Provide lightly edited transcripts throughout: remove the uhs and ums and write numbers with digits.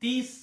30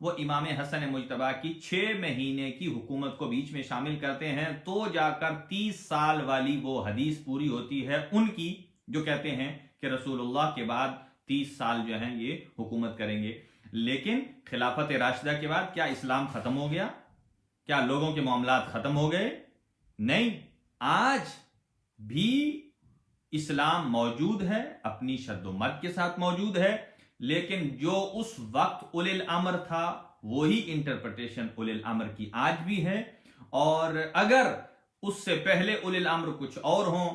وہ امام حسن مجتبی کی 6 مہینے کی حکومت کو بیچ میں شامل کرتے ہیں، تو جا کر 30 سال والی وہ حدیث پوری ہوتی ہے ان کی، جو کہتے ہیں کہ رسول اللہ کے بعد 30 سال جو ہیں یہ حکومت کریں گے۔ لیکن خلافت راشدہ کے بعد کیا اسلام ختم ہو گیا؟ کیا لوگوں کے معاملات ختم ہو گئے؟ نہیں، آج بھی اسلام موجود ہے، اپنی شد و مرد کے ساتھ موجود ہے، لیکن جو اس وقت اولی الامر تھا وہی انٹرپریٹیشن اولی الامر کی آج بھی ہے، اور اگر اس سے پہلے اولی الامر کچھ اور ہوں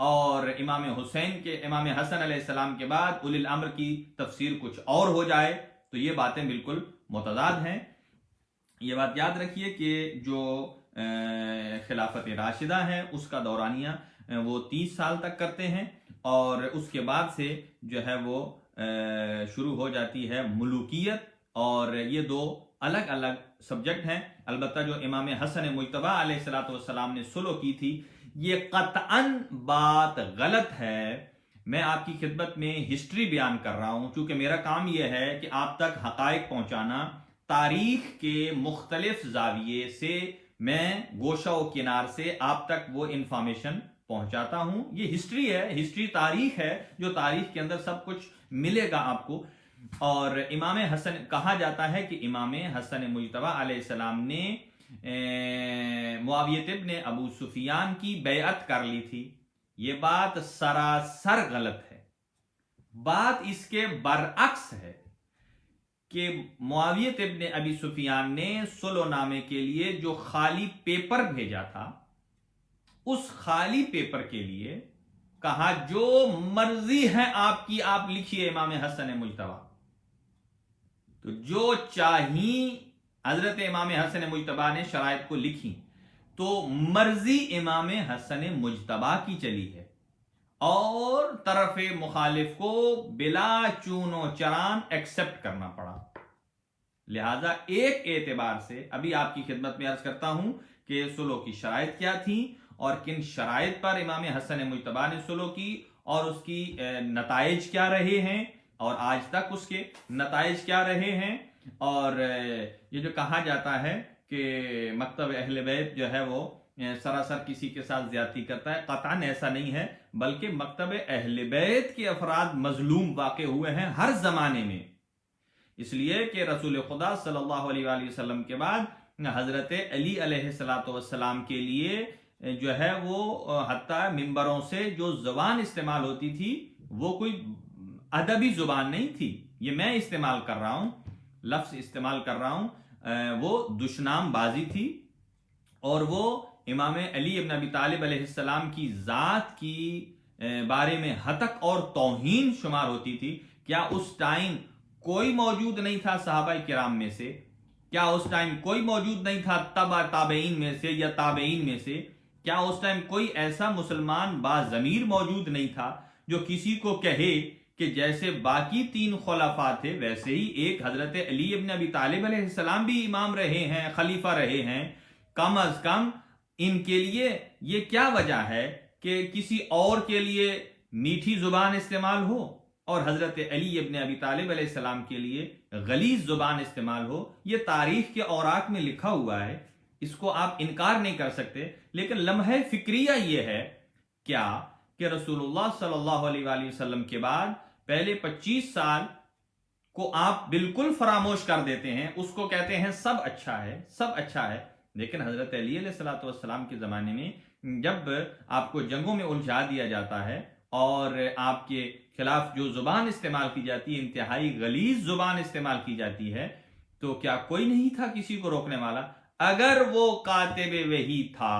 اور امام حسن علیہ السلام کے بعد اولی الامر کی تفسیر کچھ اور ہو جائے تو یہ باتیں بالکل متضاد ہیں۔ یہ بات یاد رکھیے کہ جو خلافت راشدہ ہے اس کا دورانیہ وہ 30 سال تک کرتے ہیں، اور اس کے بعد سے جو ہے وہ شروع ہو جاتی ہے ملوکیت، اور یہ دو الگ الگ سبجیکٹ ہیں۔ البتہ جو امام حسن مجتبی علیہ السلام نے صلح کی تھی، یہ قطعاً بات غلط ہے۔ میں آپ کی خدمت میں ہسٹری بیان کر رہا ہوں، چونکہ میرا کام یہ ہے کہ آپ تک حقائق پہنچانا، تاریخ کے مختلف زاویے سے میں گوشہ و کنار سے آپ تک وہ انفارمیشن پہنچاتا ہوں۔ یہ ہسٹری ہے، ہسٹری تاریخ ہے، جو تاریخ کے اندر سب کچھ ملے گا آپ کو۔ اور امام حسن کہا جاتا ہے کہ امام حسن مجتبی علیہ السلام نے معاویہ ابن ابو سفیان کی بیعت کر لی تھی۔ یہ بات سراسر غلط ہے۔ بات اس کے برعکس ہے کہ معاویہ ابن ابی سفیان نے صلح نامے کے لیے جو خالی پیپر بھیجا تھا، اس خالی پیپر کے لیے کہا جو مرضی ہے آپ کی، آپ لکھیے امام حسن مجتبی۔ تو جو چاہیں حضرت امام حسن مجتبی نے شرائط کو لکھی، تو مرضی امام حسن مجتبی کی چلی ہے، اور طرف مخالف کو بلا چون و چران ایکسپٹ کرنا پڑا۔ لہذا ایک اعتبار سے ابھی آپ کی خدمت میں عرض کرتا ہوں کہ صلح کی شرائط کیا تھی، اور کن شرائط پر امام حسن مجتبی نے صلح کی، اور اس کی نتائج کیا رہے ہیں، اور آج تک اس کے نتائج کیا رہے ہیں۔ اور یہ جو کہا جاتا ہے کہ مکتب اہل بیت جو ہے وہ سراسر کسی کے ساتھ زیادتی کرتا ہے، قطعاً ایسا نہیں ہے، بلکہ مکتب اہل بیت کے افراد مظلوم واقع ہوئے ہیں ہر زمانے میں، اس لیے کہ رسول خدا صلی اللہ علیہ وآلہ وسلم کے بعد حضرت علی علیہ السلام کے لیے جو ہے وہ حتیٰ ممبروں سے جو زبان استعمال ہوتی تھی وہ کوئی ادبی زبان نہیں تھی، یہ میں استعمال کر رہا ہوں، لفظ استعمال کر رہا ہوں، وہ دشنام بازی تھی، اور وہ امام علی ابن ابی طالب علیہ السلام کی ذات کی بارے میں ہتک اور توہین شمار ہوتی تھی۔ کیا اس ٹائم کوئی موجود نہیں تھا صحابہ کرام میں سے؟ کیا اس ٹائم کوئی موجود نہیں تھا تبع تابعین میں سے یا تابعین میں سے؟ کیا اس ٹائم کوئی ایسا مسلمان باضمیر موجود نہیں تھا جو کسی کو کہے کہ جیسے باقی 3 خلفاء تھے ویسے ہی ایک حضرت علی ابن ابی طالب علیہ السلام بھی امام رہے ہیں، خلیفہ رہے ہیں؟ کم از کم ان کے لیے یہ کیا وجہ ہے کہ کسی اور کے لیے میٹھی زبان استعمال ہو اور حضرت علی ابن ابی طالب علیہ السلام کے لیے غلیظ زبان استعمال ہو؟ یہ تاریخ کے اوراق میں لکھا ہوا ہے، اس کو آپ انکار نہیں کر سکتے۔ لیکن لمحہ فکریہ یہ ہے کیا کہ رسول اللہ صلی اللہ علیہ وآلہ وسلم کے بعد پہلے 25 سال کو آپ بالکل فراموش کر دیتے ہیں، اس کو کہتے ہیں سب اچھا ہے، سب اچھا ہے۔ لیکن حضرت علی علیہ السلام کے زمانے میں جب آپ کو جنگوں میں الجھا دیا جاتا ہے اور آپ کے خلاف جو زبان استعمال کی جاتی ہے انتہائی غلیظ زبان استعمال کی جاتی ہے، تو کیا کوئی نہیں تھا کسی کو روکنے والا؟ اگر وہ کاتب وحی تھا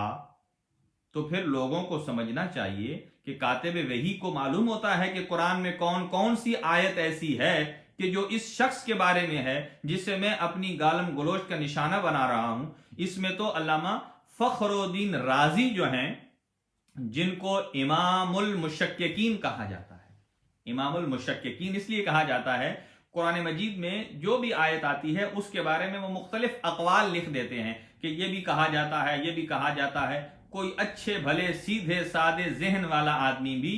تو پھر لوگوں کو سمجھنا چاہیے کہ کاتب وحی کو معلوم ہوتا ہے کہ قرآن میں کون کون سی آیت ایسی ہے کہ جو اس شخص کے بارے میں ہے جسے میں اپنی گالم گلوچ کا نشانہ بنا رہا ہوں۔ اس میں تو علامہ فخر الدین رازی جو ہیں، جن کو امام المشککین کہا جاتا ہے، امام المشککین اس لیے کہا جاتا ہے، قرآن مجید میں جو بھی آیت آتی ہے اس کے بارے میں وہ مختلف اقوال لکھ دیتے ہیں کہ یہ بھی کہا جاتا ہے، یہ بھی کہا جاتا ہے۔ کوئی اچھے بھلے سیدھے سادے ذہن والا آدمی بھی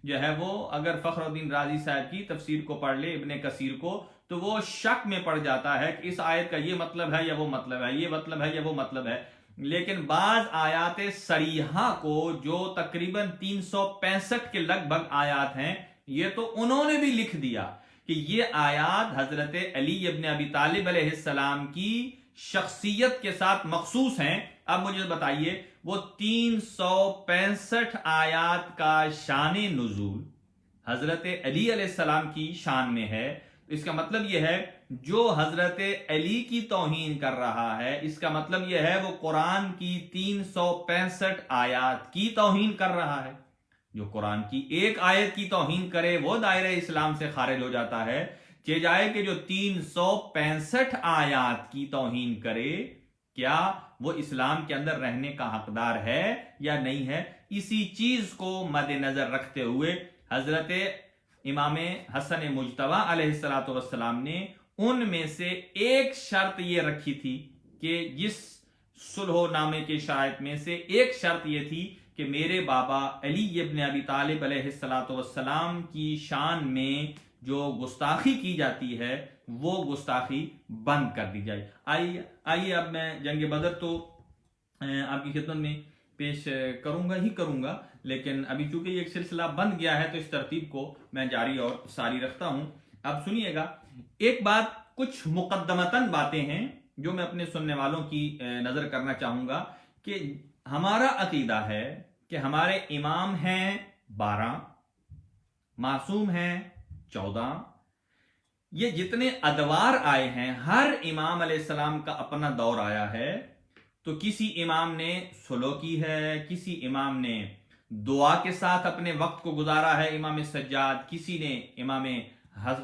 جو ہے وہ اگر فخر الدین رازی صاحب کی تفسیر کو پڑھ لے، ابن کثیر کو، تو وہ شک میں پڑ جاتا ہے کہ اس آیت کا یہ مطلب ہے یا وہ مطلب ہے، یہ مطلب ہے یا وہ مطلب ہے۔ لیکن بعض آیات صریحہ کو جو تقریباً 365 کے لگ بھگ آیات ہیں، یہ تو انہوں نے بھی لکھ دیا کہ یہ آیات حضرت علی ابن ابی طالب علیہ السلام کی شخصیت کے ساتھ مخصوص ہیں۔ اب مجھے بتائیے، وہ 365 آیات کا شان نزول حضرت علی علیہ السلام کی شان میں ہے، تو اس کا مطلب یہ ہے جو حضرت علی کی توہین کر رہا ہے، اس کا مطلب یہ ہے وہ قرآن کی 365 آیات کی توہین کر رہا ہے۔ جو قرآن کی ایک آیت کی توہین کرے وہ دائرہ اسلام سے خارج ہو جاتا ہے، چہ جائے کہ جو 365 آیات کی توہین کرے، کیا وہ اسلام کے اندر رہنے کا حقدار ہے یا نہیں ہے؟ اسی چیز کو مد نظر رکھتے ہوئے حضرت امام حسن مجتبی علیہ السلام نے ان میں سے ایک شرط یہ رکھی تھی کہ جس صلح نامے کے شرائط میں سے ایک شرط یہ تھی کہ میرے بابا علی ابن ابی طالب علیہ السلام کی شان میں جو گستاخی کی جاتی ہے وہ گستاخی بند کر دی جائے۔ آئیے اب میں جنگ بدر تو آپ کی خدمت میں پیش کروں گا، لیکن ابھی چونکہ یہ ایک سلسلہ بن گیا ہے تو اس ترتیب کو میں جاری اور ساری رکھتا ہوں۔ اب سنیے گا، ایک بات، کچھ مقدمتاً باتیں ہیں جو میں اپنے سننے والوں کی نظر کرنا چاہوں گا کہ ہمارا عقیدہ ہے کہ ہمارے امام ہیں 12، معصوم ہیں 14، یہ جتنے ادوار آئے ہیں، ہر امام علیہ السلام کا اپنا دور آیا ہے، تو کسی امام نے سلو کی ہے، کسی امام نے دعا کے ساتھ اپنے وقت کو گزارا ہے، امام سجاد، کسی نے امام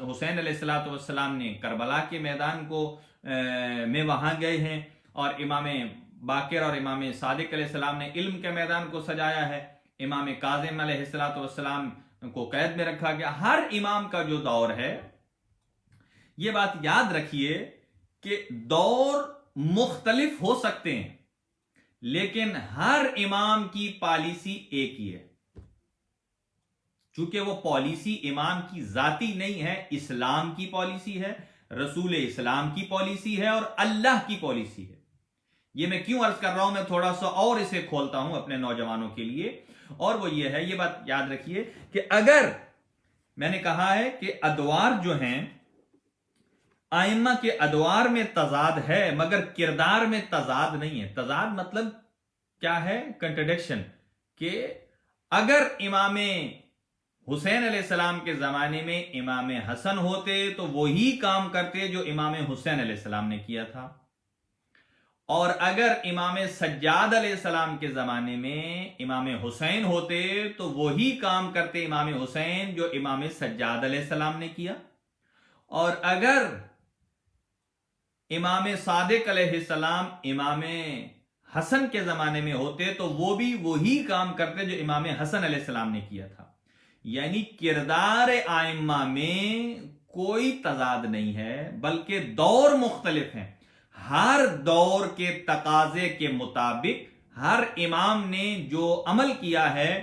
حسین علیہ السلام نے کربلا کے میدان کو میں وہاں گئے ہیں، اور امام باقر اور امام صادق علیہ السلام نے علم کے میدان کو سجایا ہے، امام کاظم علیہ السلام کو قید میں رکھا گیا۔ ہر امام کا جو دور ہے، یہ بات یاد رکھیے کہ دور مختلف ہو سکتے ہیں لیکن ہر امام کی پالیسی ایک ہی ہے، چونکہ وہ پالیسی امام کی ذاتی نہیں ہے، اسلام کی پالیسی ہے، رسول اسلام کی پالیسی ہے اور اللہ کی پالیسی ہے۔ یہ میں کیوں عرض کر رہا ہوں، میں تھوڑا سا اور اسے کھولتا ہوں اپنے نوجوانوں کے لیے، اور وہ یہ ہے، یہ بات یاد رکھیے کہ اگر میں نے کہا ہے کہ ادوار جو ہیں، ائمہ کے ادوار میں تضاد ہے مگر کردار میں تضاد نہیں ہے۔ تضاد مطلب کیا ہے؟ کنٹرڈکشن، کہ اگر امام حسین علیہ السلام کے زمانے میں امام حسن ہوتے تو وہی کام کرتے جو امام حسین علیہ السلام نے کیا تھا، اور اگر امام سجاد علیہ السلام کے زمانے میں امام حسین ہوتے تو وہی کام کرتے امام حسین جو امام سجاد علیہ السلام نے کیا، اور اگر امام صادق علیہ السلام امام حسن کے زمانے میں ہوتے تو وہ بھی وہی کام کرتے جو امام حسن علیہ السلام نے کیا تھا۔ یعنی کردار ائمہ میں کوئی تضاد نہیں ہے، بلکہ دور مختلف ہیں۔ ہر دور کے تقاضے کے مطابق ہر امام نے جو عمل کیا ہے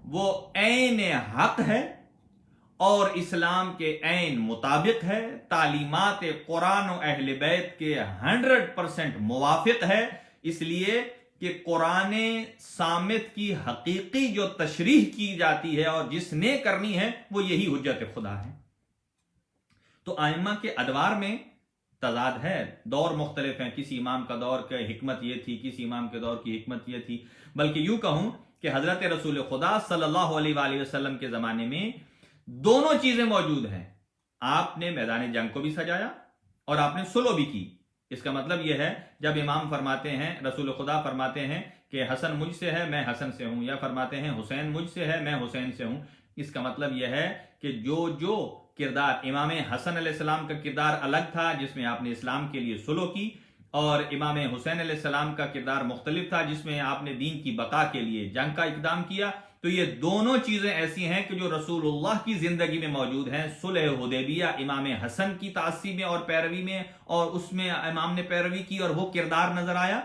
وہ عین حق ہے اور اسلام کے عین مطابق ہے، تعلیمات قرآن و اہل بیت کے 100% موافق ہے، اس لیے کہ قرآن صامت کی حقیقی جو تشریح کی جاتی ہے اور جس نے کرنی ہے وہ یہی حجت خدا ہے۔ تو ائمہ کے ادوار میں تضاد ہے، دور مختلف ہیں، کسی امام کا دور کی حکمت یہ تھی، کسی امام کے دور کی حکمت یہ تھی، بلکہ یوں کہوں کہ حضرت رسول خدا صلی اللہ علیہ وآلہ وسلم کے زمانے میں دونوں چیزیں موجود ہیں۔ آپ نے میدان جنگ کو بھی سجایا اور آپ نے صلح بھی کی۔ اس کا مطلب یہ ہے جب امام فرماتے ہیں، رسول خدا فرماتے ہیں کہ حسن مجھ سے ہے میں حسن سے ہوں، یا فرماتے ہیں حسین مجھ سے ہے میں حسین سے ہوں، اس کا مطلب یہ ہے کہ جو کردار امام حسن علیہ السلام کا کردار الگ تھا جس میں آپ نے اسلام کے لیے صلح کی، اور امام حسین علیہ السلام کا کردار مختلف تھا جس میں آپ نے دین کی بقا کے لیے جنگ کا اقدام کیا، تو یہ دونوں چیزیں ایسی ہیں کہ جو رسول اللہ کی زندگی میں موجود ہیں۔ صلح حدیبیہ امام حسن کی تعصیب میں اور پیروی میں، اور اس میں امام نے پیروی کی اور وہ کردار نظر آیا۔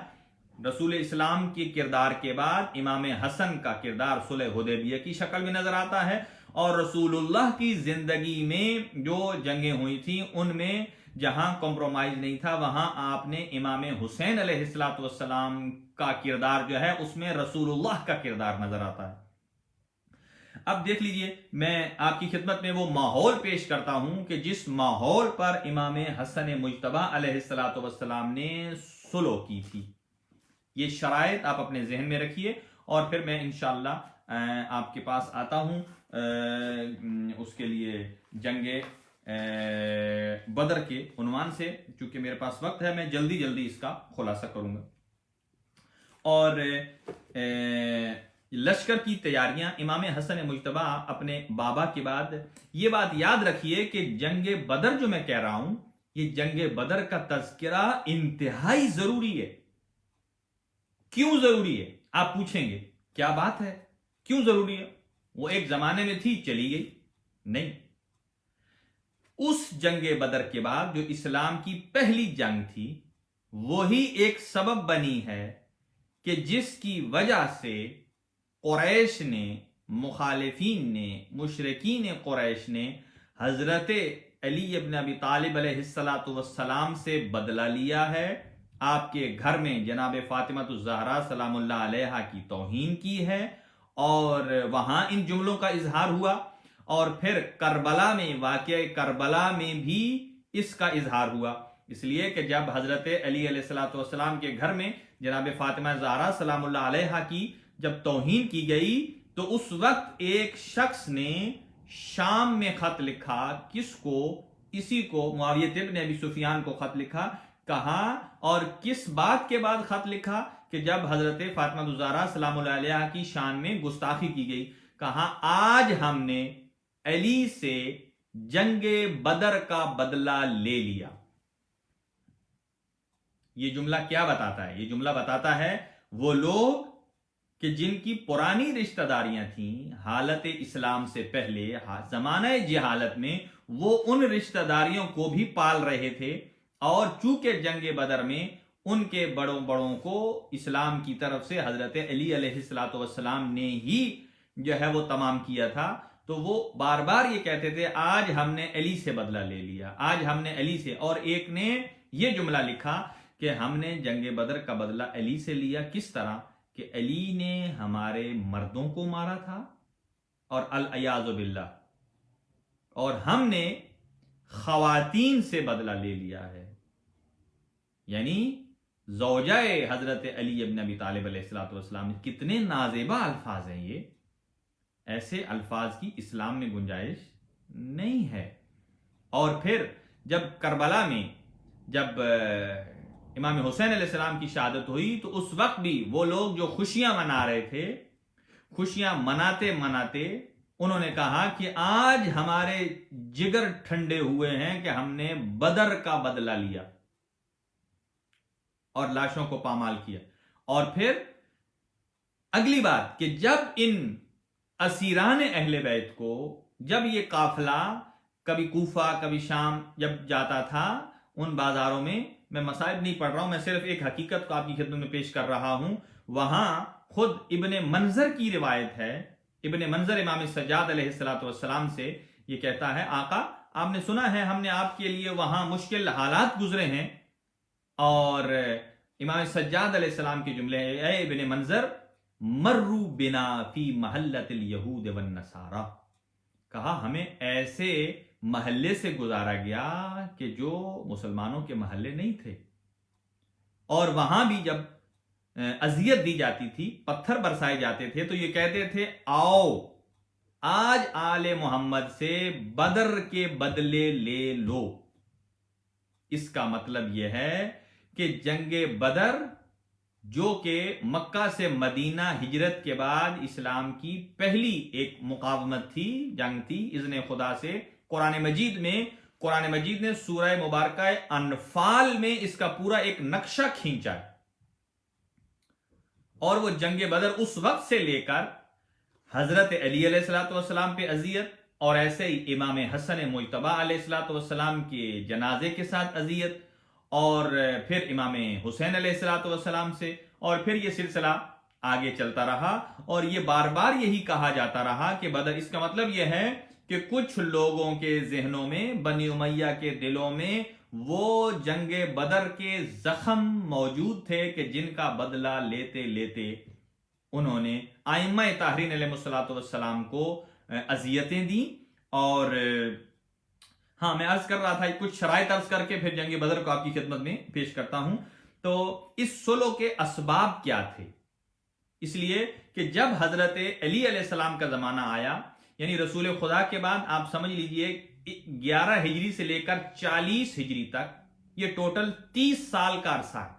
رسول اسلام کے کردار کے بعد امام حسن کا کردار صلح حدیبیہ کی شکل میں نظر آتا ہے، اور رسول اللہ کی زندگی میں جو جنگیں ہوئی تھیں ان میں جہاں کمپرومائز نہیں تھا وہاں آپ نے امام حسین علیہ السلام کا کردار جو ہے اس میں رسول اللہ کا کردار نظر آتا ہے. اب دیکھ لیجئے میں آپ کی خدمت میں وہ ماحول پیش کرتا ہوں کہ جس ماحول پر امام حسن مجتبی علیہ السلام نے صلح کی تھی. یہ شرائط آپ اپنے ذہن میں رکھیے اور پھر میں انشاءاللہ آپ کے پاس آتا ہوں اس کے لیے جنگ بدر کے عنوان سے. چونکہ میرے پاس وقت ہے میں جلدی اس کا خلاصہ کروں گا. اور لشکر کی تیاریاں امام حسن مجتبی اپنے بابا کے بعد. یہ بات یاد رکھیے کہ جنگ بدر جو میں کہہ رہا ہوں یہ جنگ بدر کا تذکرہ انتہائی ضروری ہے. کیوں ضروری ہے آپ پوچھیں گے کیا بات ہے کیوں ضروری ہے؟ وہ ایک زمانے میں تھی چلی گئی نہیں. اس جنگ بدر کے بعد جو اسلام کی پہلی جنگ تھی وہی ایک سبب بنی ہے کہ جس کی وجہ سے قریش نے مخالفین نے مشرکین قریش نے حضرت علی ابن ابی طالب علیہ السلام سے بدلہ لیا ہے. آپ کے گھر میں جناب فاطمہ الزہرا سلام اللہ علیہا کی توہین کی ہے اور وہاں ان جملوں کا اظہار ہوا. اور پھر کربلا میں واقعہ کربلا میں بھی اس کا اظہار ہوا. اس لیے کہ جب حضرت علی علیہ السلام کے گھر میں جناب فاطمہ زہرا سلام اللہ علیہا کی جب توہین کی گئی تو اس وقت ایک شخص نے شام میں خط لکھا. کس کو؟ اسی کو معاویہ ابن ابی سفیان کو خط لکھا. کہا اور کس بات کے بعد خط لکھا کہ جب حضرت فاطمہ الزہرا سلام اللہ علیہا کی شان میں گستاخی کی گئی. کہا آج ہم نے علی سے جنگ بدر کا بدلہ لے لیا. یہ جملہ کیا بتاتا ہے؟ یہ جملہ بتاتا ہے وہ لوگ کہ جن کی پرانی رشتہ داریاں تھیں حالت اسلام سے پہلے زمانہ جہالت میں وہ ان رشتہ داریوں کو بھی پال رہے تھے اور چونکہ جنگ بدر میں ان کے بڑوں کو اسلام کی طرف سے حضرت علی علیہ السلام نے ہی جو ہے وہ تمام کیا تھا تو وہ بار بار یہ کہتے تھے آج ہم نے علی سے بدلہ لے لیا آج ہم نے علی سے. اور ایک نے یہ جملہ لکھا کہ ہم نے جنگ بدر کا بدلہ علی سے لیا. کس طرح کہ علی نے ہمارے مردوں کو مارا تھا اور العیاذ باللہ اور ہم نے خواتین سے بدلہ لے لیا ہے. یعنی زوجہ حضرت علی ابن ابی طالب علیہ السلام. کتنے نازیبا الفاظ ہیں یہ. ایسے الفاظ کی اسلام میں گنجائش نہیں ہے. اور پھر جب کربلا میں جب امام حسین علیہ السلام کی شہادت ہوئی تو اس وقت بھی وہ لوگ جو خوشیاں منا رہے تھے خوشیاں مناتے انہوں نے کہا کہ آج ہمارے جگر ٹھنڈے ہوئے ہیں کہ ہم نے بدر کا بدلہ لیا اور لاشوں کو پامال کیا. اور پھر اگلی بات کہ جب ان اسیران اہل بیت کو جب یہ قافلہ کبھی کوفہ کبھی شام جب جاتا تھا ان بازاروں میں مصائب نہیں پڑھ رہا ہوں میں صرف ایک حقیقت کو آپ کی خدمت میں پیش کر رہا ہوں. وہاں خود ابن منظر کی روایت ہے. ابن منظر امام سجاد علیہ السلام سے یہ کہتا ہے آقا آپ نے سنا ہے ہم نے آپ کے لیے وہاں مشکل حالات گزرے ہیں. اور امام سجاد علیہ السلام کے جملے اے ابن منظر مرو بنا فی محلت الیہود والنصارى. کہا ہمیں ایسے محلے سے گزارا گیا کہ جو مسلمانوں کے محلے نہیں تھے اور وہاں بھی جب اذیت دی جاتی تھی پتھر برسائے جاتے تھے تو یہ کہتے تھے آؤ آج آل محمد سے بدر کے بدلے لے لو. اس کا مطلب یہ ہے کہ جنگ بدر جو کہ مکہ سے مدینہ ہجرت کے بعد اسلام کی پہلی ایک مقاومت تھی جنگ تھی اذن خدا سے. قرآن مجید نے سورہ مبارکہ انفال میں اس کا پورا ایک نقشہ کھینچا ہے اور وہ جنگ بدر اس وقت سے لے کر حضرت علی علیہ السلام پہ اذیت اور ایسے ہی امام حسن مجتبی علیہ السلام کے جنازے کے ساتھ اذیت اور پھر امام حسین علیہ السلام سے اور پھر یہ سلسلہ آگے چلتا رہا اور یہ بار بار یہی کہا جاتا رہا کہ بدر، اس کا مطلب یہ ہے کہ کچھ لوگوں کے ذہنوں میں، بنی امیہ کے دلوں میں وہ جنگ بدر کے زخم موجود تھے کہ جن کا بدلہ لیتے لیتے انہوں نے ائمہ طاہرین علیہ الصلوۃ والسلام کو اذیتیں دیں۔ اور ہاں، میں عرض کر رہا تھا کچھ شرائط عرض کر کے پھر جنگ بدر کو آپ کی خدمت میں پیش کرتا ہوں۔ تو اس صلح کے اسباب کیا تھے؟ اس لیے کہ جب حضرت علی علیہ السلام کا زمانہ آیا، یعنی رسول خدا کے بعد آپ سمجھ لیجئے 11 ہجری سے لے کر 40 ہجری تک، یہ ٹوٹل 30 سال کا عرصہ ہے۔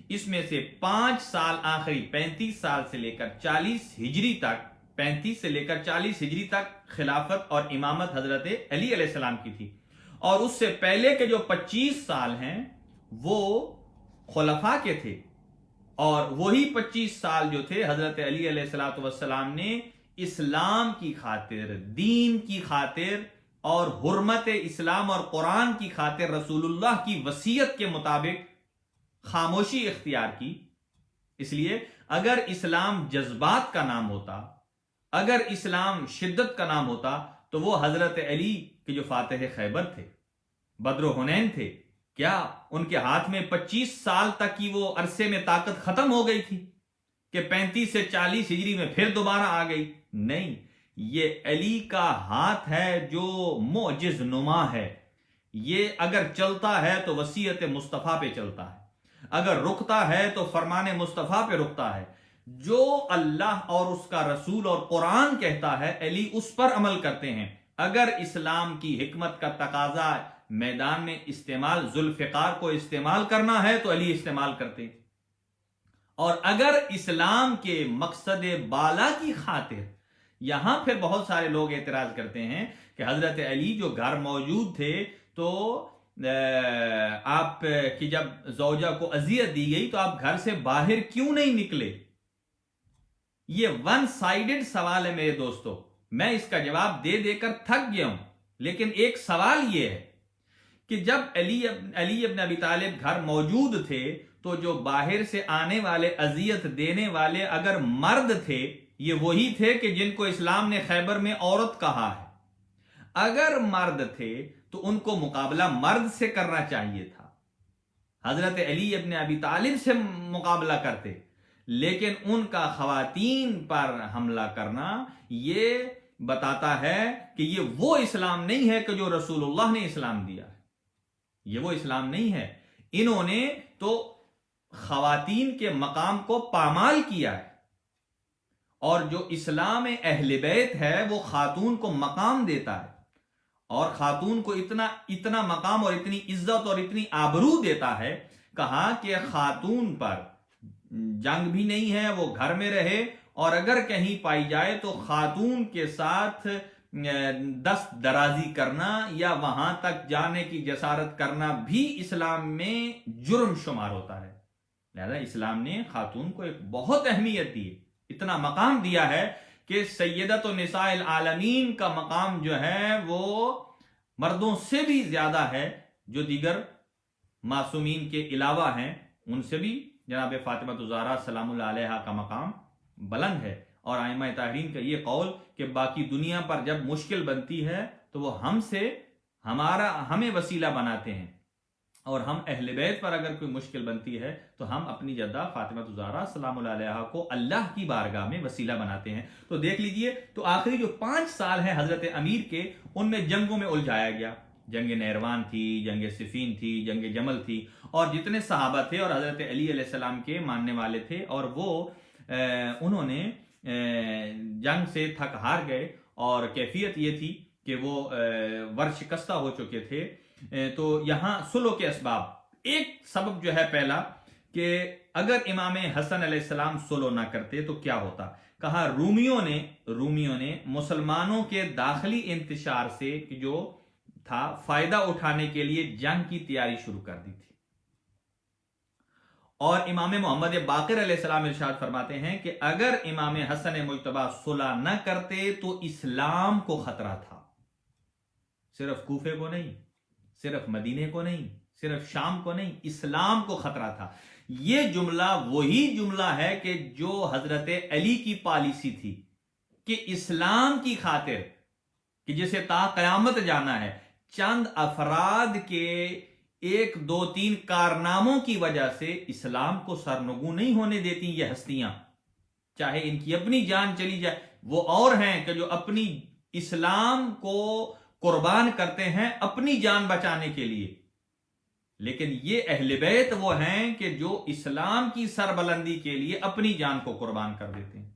اس میں سے 5 سال آخری 35 سال سے لے کر 40 ہجری تک، 35 سے لے کر 40 ہجری تک خلافت اور امامت حضرت علی علیہ السلام کی تھی، اور اس سے پہلے کے جو 25 سال ہیں وہ خلفاء کے تھے، اور وہی 25 سال جو تھے حضرت علی علیہ السلام نے اسلام کی خاطر، دین کی خاطر اور حرمت اسلام اور قرآن کی خاطر رسول اللہ کی وصیت کے مطابق خاموشی اختیار کی۔ اس لیے اگر اسلام جذبات کا نام ہوتا، اگر اسلام شدت کا نام ہوتا، تو وہ حضرت علی کے جو فاتح خیبر تھے، بدر و حنین تھے، کیا ان کے ہاتھ میں 25 سال تک کی وہ عرصے میں طاقت ختم ہو گئی تھی کہ 35 سے 40 ہجری میں پھر دوبارہ آ گئی؟ نہیں، یہ علی کا ہاتھ ہے جو معجز نما ہے۔ یہ اگر چلتا ہے تو وصیت مصطفیٰ پہ چلتا ہے، اگر رکتا ہے تو فرمان مصطفیٰ پہ رکتا ہے۔ جو اللہ اور اس کا رسول اور قرآن کہتا ہے علی اس پر عمل کرتے ہیں۔ اگر اسلام کی حکمت کا تقاضا میدان میں استعمال ذوالفقار کو استعمال کرنا ہے تو علی استعمال کرتے، اور اگر اسلام کے مقصد بالا کی خاطر، یہاں پھر بہت سارے لوگ اعتراض کرتے ہیں کہ حضرت علی جو گھر موجود تھے تو آپ کی جب زوجہ کو اذیت دی گئی تو آپ گھر سے باہر کیوں نہیں نکلے؟ یہ ون سائیڈڈ سوال ہے میرے دوستو، میں اس کا جواب دے دے کر تھک گیا ہوں، لیکن ایک سوال یہ ہے کہ جب علی ابن ابی طالب گھر موجود تھے تو جو باہر سے آنے والے اذیت دینے والے اگر مرد تھے، یہ وہی تھے کہ جن کو اسلام نے خیبر میں عورت کہا ہے۔ اگر مرد تھے تو ان کو مقابلہ مرد سے کرنا چاہیے تھا، حضرت علی ابن ابی طالب سے مقابلہ کرتے، لیکن ان کا خواتین پر حملہ کرنا یہ بتاتا ہے کہ یہ وہ اسلام نہیں ہے کہ جو رسول اللہ نے اسلام دیا ہے، یہ وہ اسلام نہیں ہے۔ انہوں نے تو خواتین کے مقام کو پامال کیا ہے، اور جو اسلام اہل بیت ہے وہ خاتون کو مقام دیتا ہے، اور خاتون کو اتنا مقام اور اتنی عزت اور اتنی آبرو دیتا ہے، کہا کہ خاتون پر جنگ بھی نہیں ہے، وہ گھر میں رہے، اور اگر کہیں پائی جائے تو خاتون کے ساتھ دست درازی کرنا یا وہاں تک جانے کی جسارت کرنا بھی اسلام میں جرم شمار ہوتا ہے۔ لہذا اسلام نے خاتون کو ایک بہت اہمیت دی، اتنا مقام دیا ہے کہ سیدت و نساء العالمین کا مقام جو ہے وہ مردوں سے بھی زیادہ ہے، جو دیگر معصومین کے علاوہ ہیں ان سے بھی جناب فاطمہ الزہرا سلام اللہ علیہا کا مقام بلند ہے۔ اور ائمہ طاہرین کا یہ قول کہ باقی دنیا پر جب مشکل بنتی ہے تو وہ ہمیں وسیلہ بناتے ہیں، اور ہم اہل بیت پر اگر کوئی مشکل بنتی ہے تو ہم اپنی جدہ فاطمہ الزہرا سلام اللہ علیہا کو اللہ کی بارگاہ میں وسیلہ بناتے ہیں۔ تو دیکھ لیجئے، تو آخری جو 5 سال ہیں حضرت امیر کے، ان میں جنگوں میں الجھایا گیا۔ جنگ نیروان تھی، جنگ صفین تھی، جنگ جمل تھی، اور جتنے صحابہ تھے اور حضرت علی علیہ السلام کے ماننے والے تھے، اور وہ انہوں نے جنگ سے تھک ہار گئے، اور کیفیت یہ تھی کہ وہ ورشکستہ ہو چکے تھے۔ تو یہاں صلح کے اسباب، ایک سبب جو ہے پہلا کہ اگر امام حسن علیہ السلام صلح نہ کرتے تو کیا ہوتا؟ کہا رومیوں نے مسلمانوں کے داخلی انتشار سے جو تھا فائدہ اٹھانے کے لیے جنگ کی تیاری شروع کر دی تھی، اور امام محمد باقر علیہ السلام ارشاد فرماتے ہیں کہ اگر امام حسن مجتبی صلح نہ کرتے تو اسلام کو خطرہ تھا، صرف کوفے کو نہیں، صرف مدینے کو نہیں، صرف شام کو نہیں، اسلام کو خطرہ تھا۔ یہ جملہ وہی جملہ ہے کہ جو حضرت علی کی پالیسی تھی کہ اسلام کی خاطر کہ جسے تا قیامت جانا ہے، چند افراد کے 1 2 3 کارناموں کی وجہ سے اسلام کو سرنگوں نہیں ہونے دیتی یہ ہستیاں، چاہے ان کی اپنی جان چلی جائے۔ وہ اور ہیں کہ جو اپنی اسلام کو قربان کرتے ہیں اپنی جان بچانے کے لیے، لیکن یہ اہل بیت وہ ہیں کہ جو اسلام کی سربلندی کے لیے اپنی جان کو قربان کر دیتے ہیں،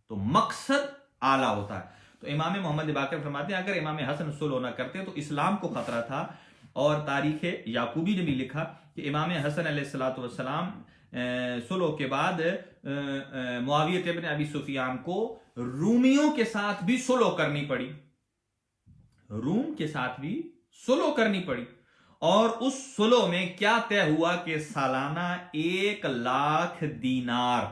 تو مقصد اعلیٰ ہوتا ہے۔ تو امام محمد باقر فرماتے ہیں اگر امام حسن صلح نہ کرتے تو اسلام کو خطرہ تھا، اور تاریخ یعقوبی نے بھی لکھا کہ امام حسن علیہ الصلوۃ والسلام صلح کے بعد معاویہ ابن ابی سفیان کو رومیوں کے ساتھ بھی صلح کرنی پڑی، روم کے ساتھ بھی صلح کرنی پڑی، اور اس صلح میں کیا طے ہوا کہ سالانہ 1,00,000 دینار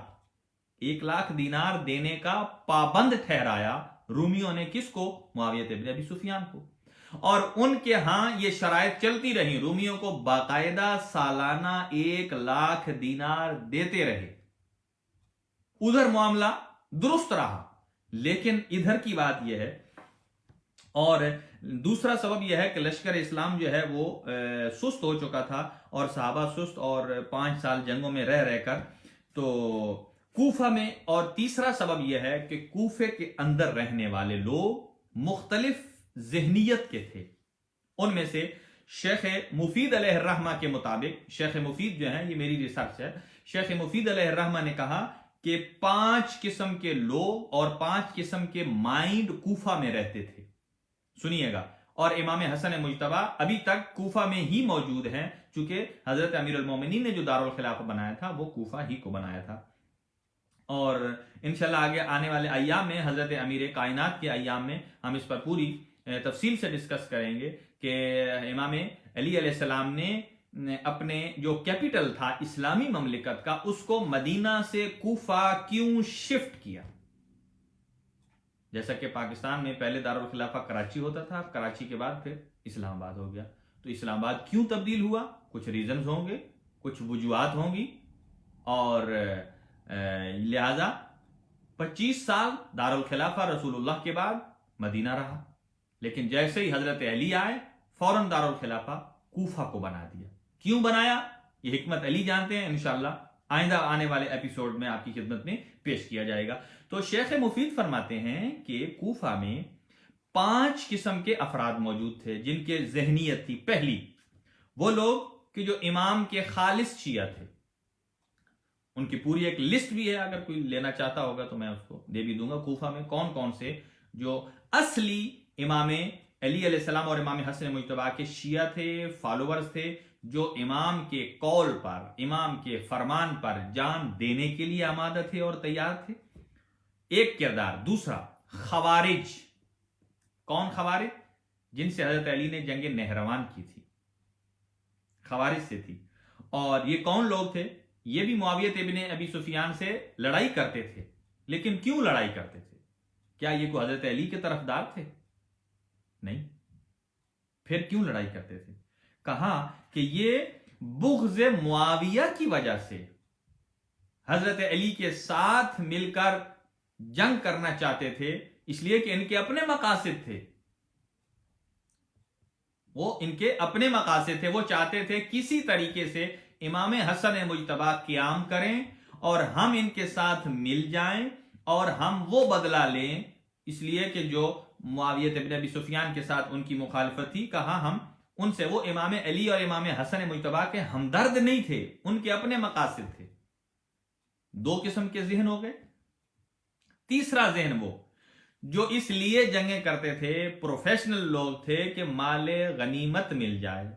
1,00,000 دینار دینے کا پابند ٹھہرایا رومیوں نے، کس کو؟ معاویہ ابن ابی سفیان کو، اور ان کے ہاں یہ شرائط چلتی رہی، رومیوں کو باقاعدہ سالانہ 1,00,000 دینار دیتے رہے، ادھر معاملہ درست رہا۔ لیکن ادھر کی بات یہ ہے، اور دوسرا سبب یہ ہے کہ لشکر اسلام جو ہے وہ سست ہو چکا تھا، اور صحابہ سست، اور 5 سال جنگوں میں رہ کر تو کوفہ میں، اور تیسرا سبب یہ ہے کہ کوفے کے اندر رہنے والے لوگ مختلف ذہنیت کے تھے۔ ان میں سے شیخ مفید علیہ الرحمہ کے مطابق، شیخ مفید جو ہیں، یہ میری ریسرچ ہے، شیخ مفید علیہ الرحمہ نے کہا کہ 5 قسم کے لوگ اور 5 قسم کے مائنڈ کوفہ میں رہتے تھے، سنیے گا، اور امام حسن مجتبی ابھی تک کوفہ میں ہی موجود ہیں، چونکہ حضرت امیر المومنین نے جو دارالخلافہ بنایا تھا وہ کوفہ ہی کو بنایا تھا، اور انشاءاللہ آگے آنے والے ایام میں، حضرت امیر کائنات کے ایام میں ہم اس پر پوری تفصیل سے ڈسکس کریں گے کہ امام علی علیہ السلام نے اپنے جو کیپٹل تھا اسلامی مملکت کا، اس کو مدینہ سے کوفہ کیوں شفٹ کیا۔ جیسا کہ پاکستان میں پہلے دارالخلافہ کراچی ہوتا تھا، کراچی کے بعد پھر اسلام آباد ہو گیا، تو اسلام آباد کیوں تبدیل ہوا؟ کچھ ریزنز ہوں گے، کچھ وجوہات ہوں گی، اور لہذا 25 سال دارالخلافہ رسول اللہ کے بعد مدینہ رہا، لیکن جیسے ہی حضرت علی آئے فوراً دارالخلافہ کوفہ کو بنا دیا۔ کیوں بنایا؟ یہ حکمت علی جانتے ہیں، انشاءاللہ آئندہ آنے والے ایپیسوڈ میں آپ کی خدمت میں پیش کیا جائے گا۔ تو شیخ مفید فرماتے ہیں کہ کوفہ میں 5 قسم کے افراد موجود تھے جن کے ذہنیت تھی۔ پہلی، وہ لوگ کہ جو امام کے خالص شیعہ تھے، ان کی پوری ایک لسٹ بھی ہے، اگر کوئی لینا چاہتا ہوگا تو میں اس کو دے بھی دوں گا، کوفہ میں کون کون سے جو اصلی امام علی علیہ السلام اور امام حسن مجتبی کے شیعہ تھے، فالوورز تھے، جو امام کے قول پر، امام کے فرمان پر جان دینے کے لیے آمادہ تھے اور تیار تھے۔ ایک کردار۔ دوسرا، خوارج۔ کون خوارج؟ جن سے حضرت علی نے جنگ نہروان کی تھی، خوارج سے تھی۔ اور یہ کون لوگ تھے؟ یہ بھی معاویہ ابن ابی سفیان سے لڑائی کرتے تھے، لیکن کیوں لڑائی کرتے تھے؟ کیا یہ کوئی حضرت علی کے طرفدار تھے؟ نہیں۔ پھر کیوں لڑائی کرتے تھے؟ کہا کہ یہ بغض معاویہ کی وجہ سے حضرت علی کے ساتھ مل کر جنگ کرنا چاہتے تھے، اس لیے کہ ان کے اپنے مقاصد تھے، وہ ان کے اپنے مقاصد تھے، وہ چاہتے تھے کسی طریقے سے امام حسن مجتبی قیام کریں اور ہم ان کے ساتھ مل جائیں اور ہم وہ بدلہ لیں، اس لیے کہ جو معاویہ ابن ابی سفیان کے ساتھ ان کی مخالفت تھی، کہا ہم ان سے، وہ امام علی اور امام حسن مجتبی کے ہمدرد نہیں تھے، ان کے اپنے مقاصد تھے۔ 2 قسم کے ذہن ہو گئے۔ تیسرا ذہن، وہ جو اس لیے جنگیں کرتے تھے، پروفیشنل لوگ تھے کہ مال غنیمت مل جائے،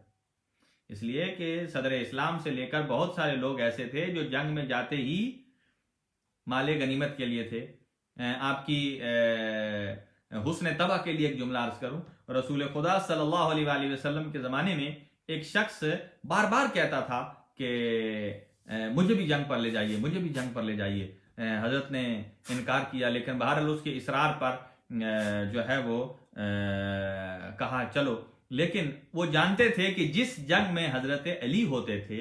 اس لیے کہ صدر اسلام سے لے کر بہت سارے لوگ ایسے تھے جو جنگ میں جاتے ہی مال غنیمت کے لیے تھے۔ آپ کی حسن طبع کے لیے ایک جملہ عرض کروں، رسول خدا صلی اللہ علیہ وآلہ وسلم کے زمانے میں ایک شخص بار بار کہتا تھا کہ مجھے بھی جنگ پر لے جائیے، مجھے بھی جنگ پر لے جائیے۔ حضرت نے انکار کیا، لیکن بہرحال اس کے اصرار پر جو ہے وہ کہا چلو، لیکن وہ جانتے تھے کہ جس جنگ میں حضرت علی ہوتے تھے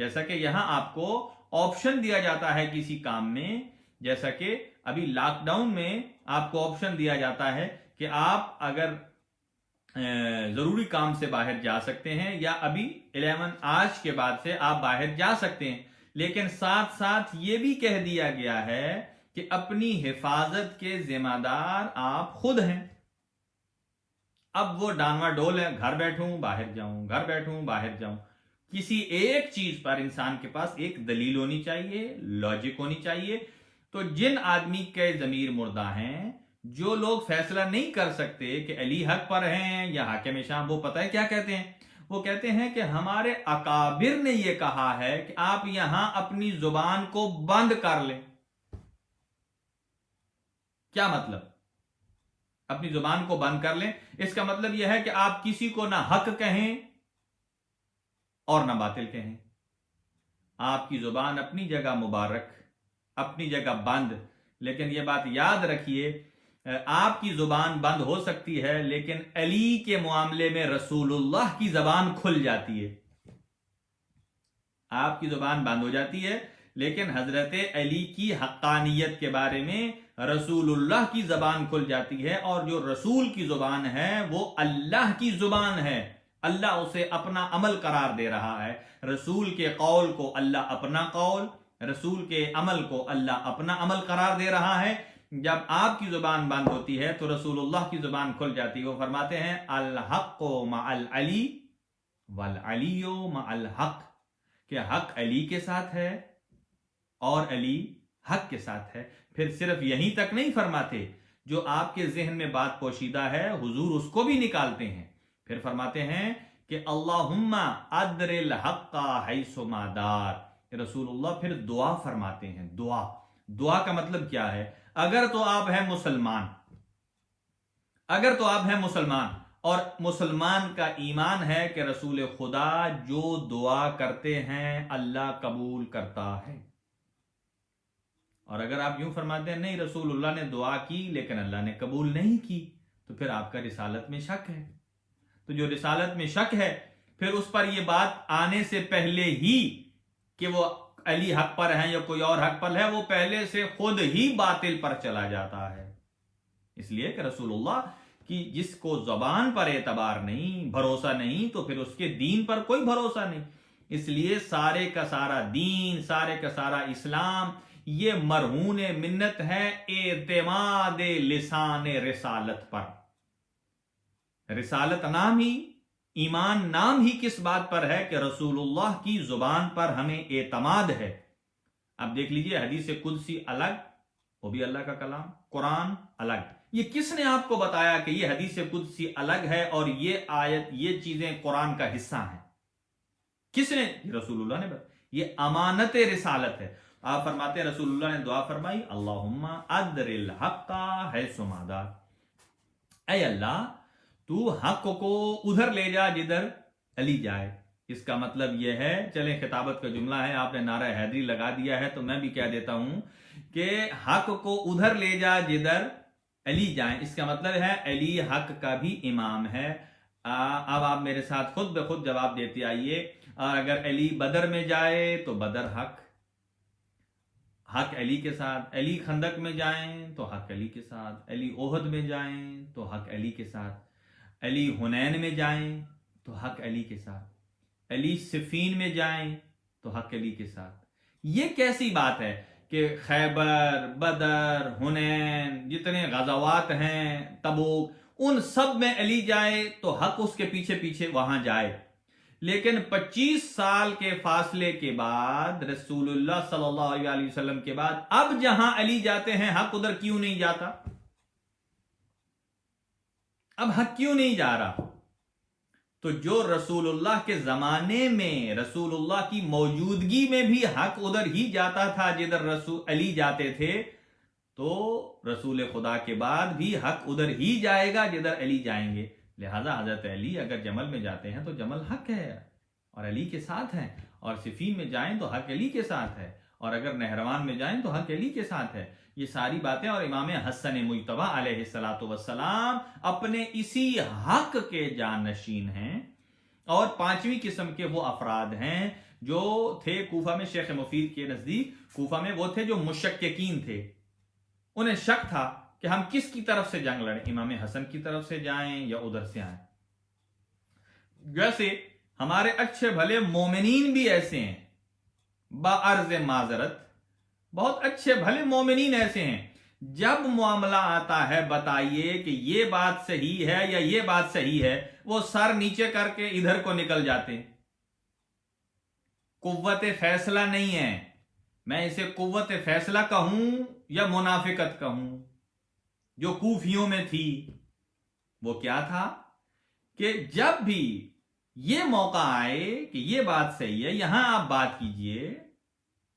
جیسا کہ یہاں آپ کو آپشن دیا جاتا ہے کسی کام میں، جیسا کہ ابھی لاک ڈاؤن میں آپ کو آپشن دیا جاتا ہے کہ آپ اگر ضروری کام سے باہر جا سکتے ہیں یا ابھی 11 آج کے بعد سے آپ باہر جا سکتے ہیں، لیکن ساتھ ساتھ یہ بھی کہہ دیا گیا ہے کہ اپنی حفاظت کے ذمہ دار آپ خود ہیں۔ اب وہ ڈانوا ڈول ہے، گھر بیٹھوں باہر جاؤں، گھر بیٹھوں باہر جاؤں۔ کسی ایک چیز پر انسان کے پاس ایک دلیل ہونی چاہیے، لاجک ہونی چاہیے۔ تو جن آدمی کے ضمیر مردہ ہیں، جو لوگ فیصلہ نہیں کر سکتے کہ علی حق پر ہیں یا حاکم شام، وہ پتہ ہے کیا کہتے ہیں؟ وہ کہتے ہیں کہ ہمارے اکابر نے یہ کہا ہے کہ آپ یہاں اپنی زبان کو بند کر لیں۔ کیا مطلب؟ اپنی زبان کو بند کر لیں، اس کا مطلب یہ ہے کہ آپ کسی کو نہ حق کہیں اور نہ باطل کہیں۔ آپ کی زبان اپنی جگہ مبارک، اپنی جگہ بند، لیکن یہ بات یاد رکھیے، آپ کی زبان بند ہو سکتی ہے لیکن علی کے معاملے میں رسول اللہ کی زبان کھل جاتی ہے۔ آپ کی زبان بند ہو جاتی ہے لیکن حضرت علی کی حقانیت کے بارے میں رسول اللہ کی زبان کھل جاتی ہے، اور جو رسول کی زبان ہے وہ اللہ کی زبان ہے۔ اللہ اسے اپنا عمل قرار دے رہا ہے۔ رسول کے قول کو اللہ اپنا قول، رسول کے عمل کو اللہ اپنا عمل قرار دے رہا ہے۔ جب آپ کی زبان بند ہوتی ہے تو رسول اللہ کی زبان کھل جاتی ہے۔ وہ فرماتے ہیں الحق مع العلی والعلی مع الحق، کہ حق علی کے ساتھ ہے اور علی حق کے ساتھ ہے۔ پھر صرف یہیں تک نہیں فرماتے، جو آپ کے ذہن میں بات پوشیدہ ہے حضور اس کو بھی نکالتے ہیں۔ پھر فرماتے ہیں کہ اللہم ادر الحق حیث ما دار۔ رسول اللہ پھر دعا فرماتے ہیں۔ دعا کا مطلب کیا ہے؟ اگر تو آپ ہیں مسلمان، اگر تو آپ ہیں مسلمان اور مسلمان کا ایمان ہے کہ رسول خدا جو دعا کرتے ہیں اللہ قبول کرتا ہے، اور اگر آپ یوں فرماتے ہیں نہیں رسول اللہ نے دعا کی لیکن اللہ نے قبول نہیں کی، تو پھر آپ کا رسالت میں شک ہے۔ تو جو رسالت میں شک ہے، پھر اس پر یہ بات آنے سے پہلے ہی کہ وہ علی حق پر ہیں یا کوئی اور حق پر ہے، وہ پہلے سے خود ہی باطل پر چلا جاتا ہے۔ اس لیے کہ رسول اللہ کی جس کو زبان پر اعتبار نہیں، بھروسہ نہیں، تو پھر اس کے دین پر کوئی بھروسہ نہیں۔ اس لیے سارے کا سارا دین، سارے کا سارا اسلام یہ مرہون منت ہے اعتماد لسان رسالت پر۔ رسالت نام ہی، ایمان نام ہی کس بات پر ہے کہ رسول اللہ کی زبان پر ہمیں اعتماد ہے۔ اب دیکھ لیجئے، حدیث قدسی الگ، وہ بھی اللہ کا کلام، قرآن الگ۔ یہ کس نے آپ کو بتایا کہ یہ حدیث قدسی الگ ہے اور یہ آیت، یہ چیزیں قرآن کا حصہ ہیں؟ کس نے؟ رسول اللہ نے بتایا۔ یہ امانت رسالت ہے۔ آپ فرماتے ہیں رسول اللہ نے دعا فرمائی اللہم ادر الحق حیث ما دار، اے اللہ تو حق کو ادھر لے جا جدھر علی جائے۔ اس کا مطلب یہ ہے، چلیں خطابت کا جملہ ہے، آپ نے نعرہ حیدری لگا دیا ہے تو میں بھی کہہ دیتا ہوں کہ حق کو ادھر لے جا جدھر علی جائیں۔ اس کا مطلب ہے علی حق کا بھی امام ہے۔ اب آپ میرے ساتھ خود بخود جواب دیتے آئیے، اور اگر علی بدر میں جائے تو بدر حق علی کے ساتھ، علی خندق میں جائیں تو حق علی کے ساتھ، علی احد میں جائیں تو حق علی کے ساتھ، علی حنین میں جائیں تو حق علی کے ساتھ، علی صفین میں جائیں تو حق علی کے ساتھ۔ یہ کیسی بات ہے کہ خیبر، بدر، حنین، جتنے غزوات ہیں، تبوک، ان سب میں علی جائے تو حق اس کے پیچھے پیچھے وہاں جائے، لیکن 25 سال کے فاصلے کے بعد رسول اللہ صلی اللہ علیہ وسلم کے بعد اب جہاں علی جاتے ہیں حق ادھر کیوں نہیں جاتا؟ اب حق کیوں نہیں جا رہا؟ تو جو رسول اللہ کے زمانے میں، رسول اللہ کی موجودگی میں بھی حق ادھر ہی جاتا تھا جدھر رسول علی جاتے تھے، تو رسول خدا کے بعد بھی حق ادھر ہی جائے گا جدھر علی جائیں گے۔ لہذا حضرت علی اگر جمل میں جاتے ہیں تو جمل حق ہے اور علی کے ساتھ ہیں، اور صفین میں جائیں تو حق علی کے ساتھ ہے، اور اگر نہروان میں جائیں تو حق علی کے ساتھ ہے۔ یہ ساری باتیں، اور امام حسن مجتبی علیہ السلام اپنے اسی حق کے جانشین ہیں، اور 5ویں قسم کے وہ افراد ہیں جو تھے کوفہ میں شیخ مفید کے نزدیک کوفہ میں، وہ تھے جو مشککین تھے، انہیں شک تھا کہ ہم کس کی طرف سے جنگ لڑیں، امام حسن کی طرف سے جائیں یا ادھر سے آئیں۔ جیسے ہمارے اچھے بھلے مومنین بھی ایسے ہیں، بعرض معذرت بہت اچھے بھلے مومنین ایسے ہیں، جب معاملہ آتا ہے بتائیے کہ یہ بات صحیح ہے یا یہ بات صحیح ہے، وہ سر نیچے کر کے ادھر کو نکل جاتے ہیں۔ قوت فیصلہ نہیں ہے، میں اسے قوت فیصلہ کہوں یا منافقت کہوں، جو کوفیوں میں تھی وہ کیا تھا کہ جب بھی یہ موقع آئے کہ یہ بات صحیح ہے، یہاں آپ بات کیجئے،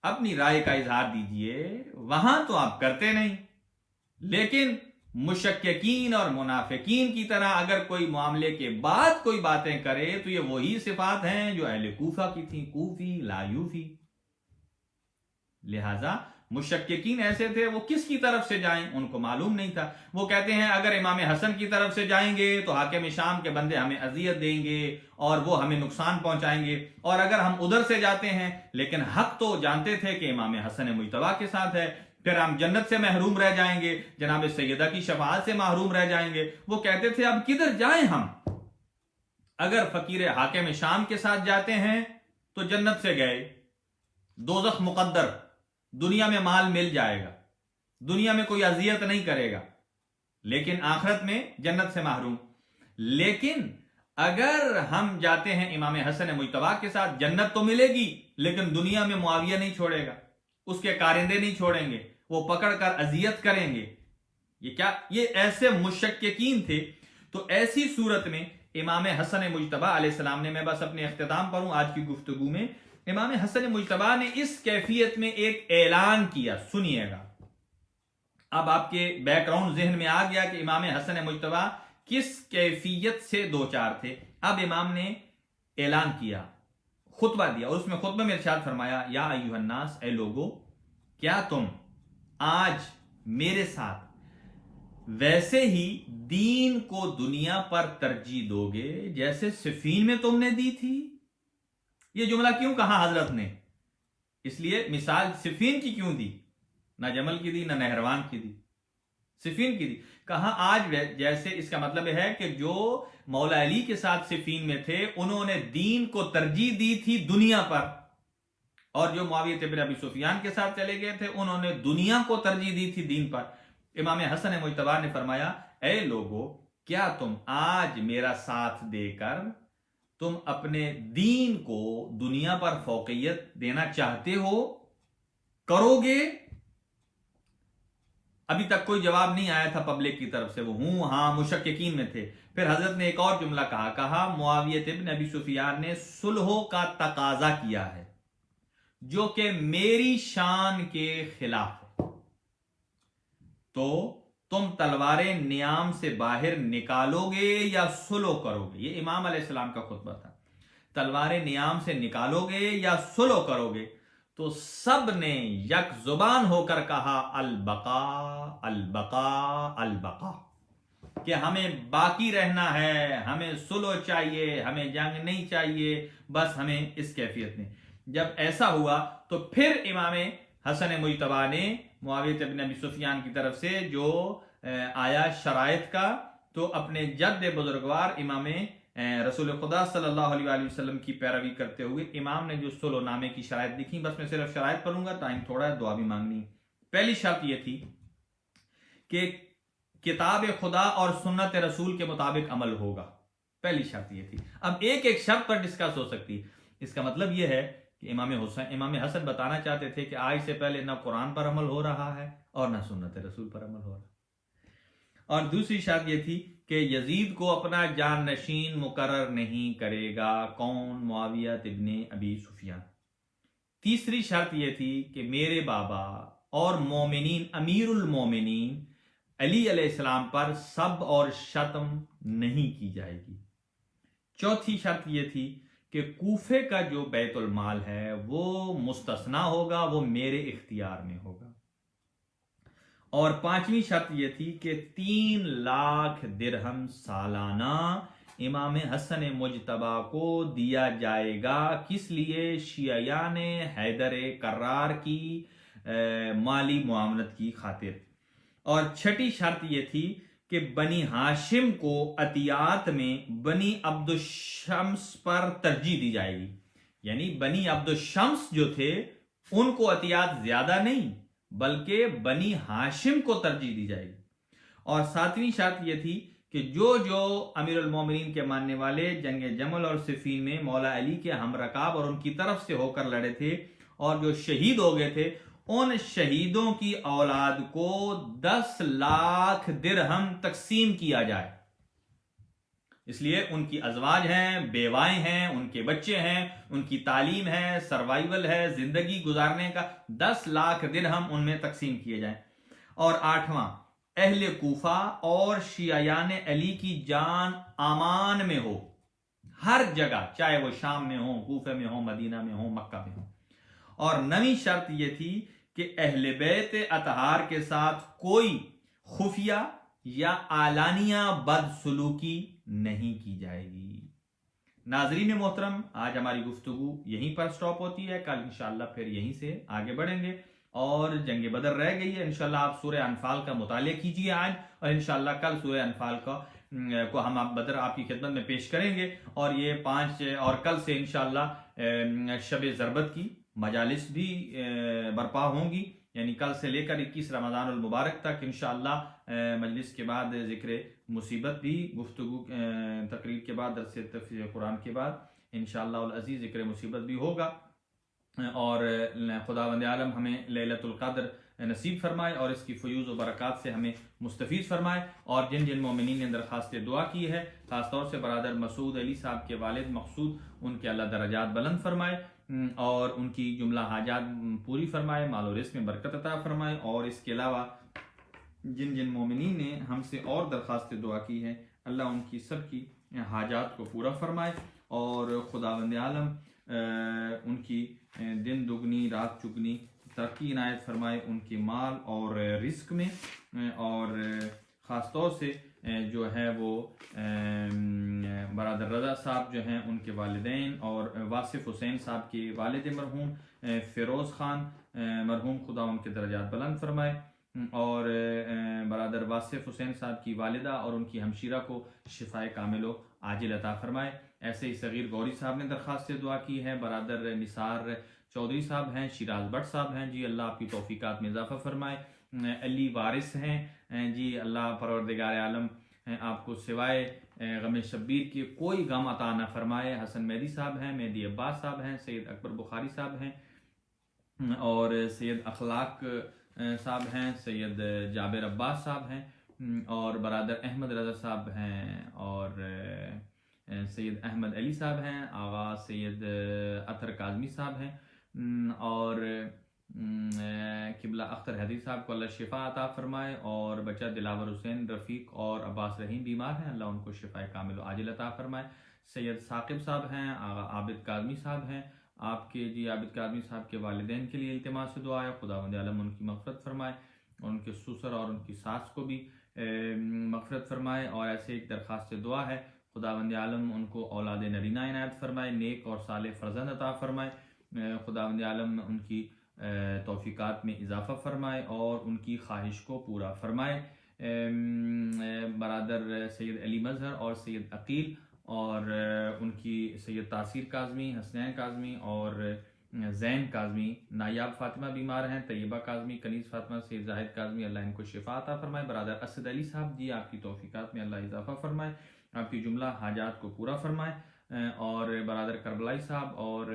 اپنی رائے کا اظہار دیجئے، وہاں تو آپ کرتے نہیں، لیکن مشککین اور منافقین کی طرح اگر کوئی معاملے کے بعد کوئی باتیں کرے تو یہ وہی صفات ہیں جو اہل کوفہ کی تھیں، کوفی لا یوفی۔ لہذا مشککین ایسے تھے، وہ کس کی طرف سے جائیں ان کو معلوم نہیں تھا۔ وہ کہتے ہیں اگر امام حسن کی طرف سے جائیں گے تو حاکم شام کے بندے ہمیں اذیت دیں گے اور وہ ہمیں نقصان پہنچائیں گے، اور اگر ہم ادھر سے جاتے ہیں، لیکن حق تو جانتے تھے کہ امام حسن مجتبیٰ کے ساتھ ہے، پھر ہم جنت سے محروم رہ جائیں گے، جناب سیدہ کی شفاعت سے محروم رہ جائیں گے۔ وہ کہتے تھے اب کدھر جائیں ہم، اگر فقیر حاکم شام کے ساتھ جاتے ہیں تو جنت سے گئے، دوزخ مقدر، دنیا میں مال مل جائے گا، دنیا میں کوئی اذیت نہیں کرے گا، لیکن آخرت میں جنت سے محروم۔ لیکن اگر ہم جاتے ہیں امام حسن مجتبیٰ کے ساتھ، جنت تو ملے گی لیکن دنیا میں معاویہ نہیں چھوڑے گا، اس کے کارندے نہیں چھوڑیں گے، وہ پکڑ کر اذیت کریں گے۔ یہ ایسے مشککین تھے۔ تو ایسی صورت میں امام حسن مجتبیٰ علیہ السلام نے، میں بس اپنے اختتام پر ہوں آج کی گفتگو میں، امام حسن مجتبیٰ نے اس کیفیت میں ایک اعلان کیا، سنیے گا۔ اب آپ کے بیک گراؤنڈ ذہن میں آ گیا کہ امام حسن مجتبیٰ کس کیفیت سے دوچار تھے۔ اب امام نے اعلان کیا، خطبہ دیا، اور اس میں خطبہ میں ارشاد فرمایا، یا ایھا الناس، اے لوگو، کیا تم آج میرے ساتھ ویسے ہی دین کو دنیا پر ترجیح دو گے جیسے صفین میں تم نے دی تھی؟ یہ جملہ کیوں کہا حضرت نے؟ اس لیے مثال صفین کی کیوں دی، نہ جمل کی دی، نہ نہروان کی دی، صفین کی دی۔ کہا آج جیسے، اس کا مطلب ہے کہ جو مولا علی کے ساتھ صفین میں تھے انہوں نے دین کو ترجیح دی تھی دنیا پر، اور جو معاویہ بن ابی سفیان کے ساتھ چلے گئے تھے انہوں نے دنیا کو ترجیح دی تھی دین پر۔ امام حسن مجتبیٰ نے فرمایا، اے لوگو، کیا تم آج میرا ساتھ دے کر تم اپنے دین کو دنیا پر فوقیت دینا چاہتے ہو، کرو گے؟ ابھی تک کوئی جواب نہیں آیا تھا پبلک کی طرف سے، وہ ہوں ہاں مشککین میں تھے۔ پھر حضرت نے ایک اور جملہ کہا معاویہ بن ابی سفیان نے صلح کا تقاضا کیا ہے جو کہ میری شان کے خلاف ہے، تو تم تلواریں نیام سے باہر نکالو گے یا صلح کرو گے؟ یہ امام علیہ السلام کا خطبہ تھا۔ تلواریں نیام سے نکالو گے یا صلح کرو گے؟ تو سب نے یک زبان ہو کر کہا، البقاء البقاء البقاء، کہ ہمیں باقی رہنا ہے، ہمیں صلح چاہیے، ہمیں جنگ نہیں چاہیے، بس ہمیں اس کیفیت میں۔ جب ایسا ہوا تو پھر امام حسن مجتبیٰ نے معاویہ بن ابی سفیان کی طرف سے جو آیا شرائط کا، تو اپنے جد بزرگوار امام رسول خدا صلی اللہ علیہ وآلہ وسلم کی پیروی کرتے ہوئے امام نے جو صلح نامے کی شرائط لکھی، بس میں صرف شرائط پڑھوں گا، ٹائم تھوڑا ہے، دعا بھی مانگنی ہے۔ پہلی شرط یہ تھی کہ کتاب خدا اور سنت رسول کے مطابق عمل ہوگا، پہلی شرط یہ تھی۔ اب ایک ایک شرط پر ڈسکس ہو سکتی، اس کا مطلب یہ ہے کہ امام حسن بتانا چاہتے تھے کہ آج سے پہلے نہ قرآن پر عمل ہو رہا ہے اور نہ سنت رسول پر عمل ہو رہا ہے۔ اور دوسری شرط یہ تھی کہ یزید کو اپنا جان نشین مقرر نہیں کرے گا، کون؟ معاویہ ابن ابی سفیان۔ تیسری شرط یہ تھی کہ میرے بابا اور مومنین، امیر المومنین علی علیہ السلام پر سب اور شتم نہیں کی جائے گی۔ چوتھی شرط یہ تھی کہ کوفے کا جو بیت المال ہے وہ مستثنا ہوگا، وہ میرے اختیار میں ہوگا۔ اور پانچویں شرط یہ تھی کہ 3 لاکھ درہم سالانہ امام حسن مجتبی کو دیا جائے گا. کس لیے؟ شیعیان حیدر کرار کی مالی معاونت کی خاطر. اور چھٹی شرط یہ تھی کہ بنی ہاشم کو عطیات میں بنی عبد الشمس پر ترجیح دی جائے گی. یعنی بنی عبد الشمس جو تھے ان کو عطیات زیادہ نہیں بلکہ بنی ہاشم کو ترجیح دی جائے گی. اور ساتویں شرط یہ تھی کہ جو امیر المومنین کے ماننے والے جنگ جمل اور صفین میں مولا علی کے ہم رکاب اور ان کی طرف سے ہو کر لڑے تھے اور جو شہید ہو گئے تھے ان شہیدوں کی اولاد کو 10 لاکھ درہم تقسیم کیا جائے. اس لیے ان کی ازواج ہیں، بیوائیں ہیں، ان کے بچے ہیں، ان کی تعلیم ہے، سروائیول ہے، زندگی گزارنے کا 10 لاکھ درہم ان میں تقسیم کیے جائیں. اور 8واں، اہل کوفہ اور شیعیان علی کی جان امان میں ہو ہر جگہ، چاہے وہ شام میں ہو، کوفہ میں ہو، مدینہ میں ہو، مکہ میں ہو. اور 9ویں شرط یہ تھی کہ اہل بیت اطہار کے ساتھ کوئی خفیہ یا اعلانیہ بدسلوکی نہیں کی جائے گی. ناظرین محترم، آج ہماری گفتگو یہیں پر سٹاپ ہوتی ہے. کل انشاءاللہ پھر یہیں سے آگے بڑھیں گے. اور جنگ بدر رہ گئی ہے. انشاءاللہ آپ سورہ انفال کا مطالعہ کیجیے آج، اور انشاءاللہ کل سورہ انفال کو ہم بدر آپ کی خدمت میں پیش کریں گے. اور یہ 5 اور کل سے انشاءاللہ شب ضربت کی مجالس بھی برپا ہوں گی. یعنی کل سے لے کر 21 رمضان المبارک تک انشاءاللہ مجلس کے بعد ذکر مصیبت بھی، گفتگو تقریر کے بعد، درس تفسیر قرآن کے بعد انشاءاللہ العزیز ذکر مصیبت بھی ہوگا. اور خداوند عالم ہمیں لیلۃ القدر نصیب فرمائے اور اس کی فیوز و برکات سے ہمیں مستفیض فرمائے. اور جن مومنین نے درخواست دعا کی ہے، خاص طور سے برادر مسعود علی صاحب کے والد مقصود، ان کے اللہ درجات بلند فرمائے اور ان کی جملہ حاجات پوری فرمائے، مال و رزق میں برکت عطا فرمائے. اور اس کے علاوہ جن مومنین نے ہم سے اور درخواست دعا کی ہے، اللہ ان کی سب کی حاجات کو پورا فرمائے اور خداوند عالم ان کی دن دگنی رات چگنی ترقی عنایت فرمائے ان کے مال اور رزق میں. اور خاص طور سے جو ہے وہ برادر رضا صاحب جو ہیں ان کے والدین، اور واصف حسین صاحب کے والد مرحوم فیروز خان مرحوم، خدا ان کے درجات بلند فرمائے. اور برادر واصف حسین صاحب کی والدہ اور ان کی ہمشیرہ کو شفائے کامل و عاجل عطا فرمائے. ایسے ہی صغیر گوری صاحب نے درخواست دعا کی ہے. برادر نثار چودھری صاحب ہیں، شیراز بٹ صاحب ہیں، جی اللہ آپ کی توفیقات میں اضافہ فرمائے. علی وارث ہیں، جی اللہ پروردگار عالم آپ کو سوائے غم شبیر کے کوئی غم عطا نہ فرمائے. حسن مہدی صاحب ہیں، مہدی عباس صاحب ہیں، سید اکبر بخاری صاحب ہیں، اور سید اخلاق صاحب ہیں، سید جابر عباس صاحب ہیں، اور برادر احمد رضا صاحب ہیں، اور سید احمد علی صاحب ہیں، آغا سید اطہر کاظمی صاحب ہیں، اور قبلہ اختر حدیث صاحب کو اللہ شفا عطا فرمائے. اور بچہ دلاور حسین رفیق اور عباس رحیم بیمار ہیں، اللہ ان کو شفا کامل و عاجل عطا فرمائے. سید ثاقب صاحب ہیں، آغا عابد کاظمی صاحب ہیں، آپ کے جی عابد کاظمی صاحب کے والدین کے لیے التماس دعا ہے، خداوند عالم ان کی مغفرت فرمائے اور ان کے سسر اور ان کی ساس کو بھی مغفرت فرمائے. اور ایسے ایک درخواست دعا ہے، خداوند عالم ان کو اولاد نرینہ عنایت فرمائے، نیک اور صالح فرزند عطا فرمائے. خداوند عالم ان کی توفیقات میں اضافہ فرمائے اور ان کی خواہش کو پورا فرمائے. برادر سید علی مظہر اور سید عقیل اور ان کی سید تاثیر کاظمی، حسنین کاظمی اور زین کاظمی، نایاب فاطمہ بیمار ہیں، طیبہ کاظمی، کنیز فاطمہ، سید زاہد کاظمی، اللہ ان کو شفا عطا فرمائے. برادر اسد علی صاحب، جی آپ کی توفیقات میں اللہ اضافہ فرمائے، آپ کی جملہ حاجات کو پورا فرمائے. اور برادر کربلائی صاحب اور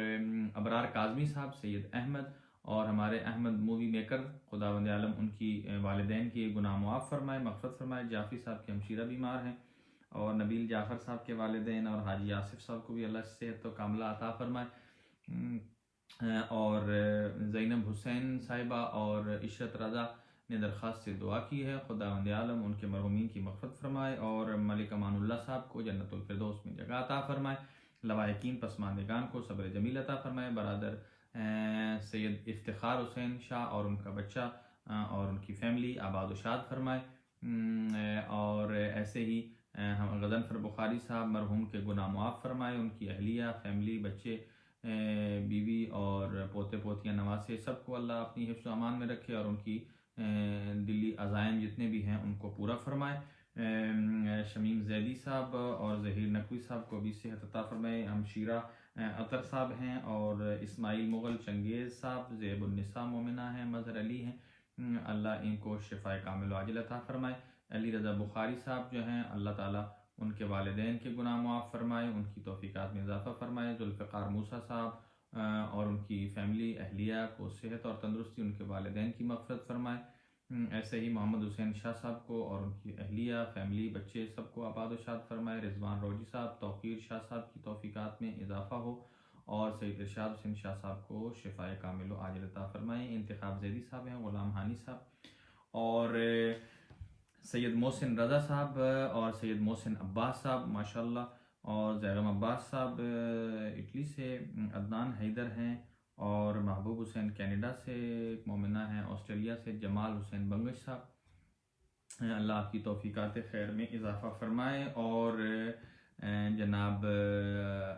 ابرار کاظمی صاحب، سید احمد اور ہمارے احمد مووی میکر، خداوند عالم ان کی والدین کی گناہ معاف فرمائے، مغفرت فرمائے. جعفری صاحب کے ہمشیرہ بیمار ہیں، اور نبیل جعفر صاحب کے والدین اور حاجی آصف صاحب کو بھی اللہ صحت و کاملہ عطا فرمائے. اور زینب حسین صاحبہ اور عشرت رضا نے درخواست سے دعا کی ہے، خداوند عالم ان کے مرحومین کی مغفرت فرمائے اور ملک امان اللہ صاحب کو جنت الفردوس میں جگہ عطا فرمائے. لواحقین پسماندگان کو صبر جمیل عطا فرمائے. برادر سید افتخار حسین شاہ اور ان کا بچہ اور ان کی فیملی آباد و شاد فرمائے. اور ایسے ہی ہم غضنفر بخاری صاحب مرحوم کے گناہ معاف فرمائے، ان کی اہلیہ، فیملی، بچے، بیوی اور پوتے پوتیاں، نواسے، سب کو اللہ اپنی حفظ و امان میں رکھے اور ان کی دلی عزائم جتنے بھی ہیں ان کو پورا فرمائے۔ شمیم زیدی صاحب اور ظہیر نقوی صاحب کو بھی صحت عطا فرمائے۔ ہمشیرہ عطر صاحب ہیں اور اسماعیل مغل، چنگیز صاحب، زیب النساء مومنہ ہیں، مظہر علی ہیں، اللہ ان کو شفاء کامل و عاجل عطا فرمائے۔ علی رضا بخاری صاحب جو ہیں اللہ تعالیٰ ان کے والدین کے گناہ معاف فرمائے، ان کی توفیقات میں اضافہ فرمائے۔ ذوالفقار موسیٰ صاحب اور ان کی فیملی، اہلیہ کو صحت اور تندرستی، ان کے والدین کی مغفرت فرمائے۔ ایسے ہی محمد حسین شاہ صاحب کو اور ان کی اہلیہ، فیملی، بچے، سب کو آباد و شاد فرمائے۔ رضوان روجی صاحب، توقیر شاہ صاحب کی توفیقات میں اضافہ ہو اور سید ارشاد حسین شاہ صاحب کو شفاء کامل و عاجل عطا فرمائے۔ انتخاب زیدی صاحب ہیں، غلام ہانی صاحب اور سید محسن رضا صاحب اور سید محسن عباس صاحب ماشاءاللہ، اور زیغم عباس صاحب اٹلی سے، عدنان حیدر ہیں اور محبوب حسین کینیڈا سے ایک مومنہ ہیں، آسٹریلیا سے جمال حسین بنگش صاحب، اللہ آپ کی توفیقات خیر میں اضافہ فرمائے۔ اور جناب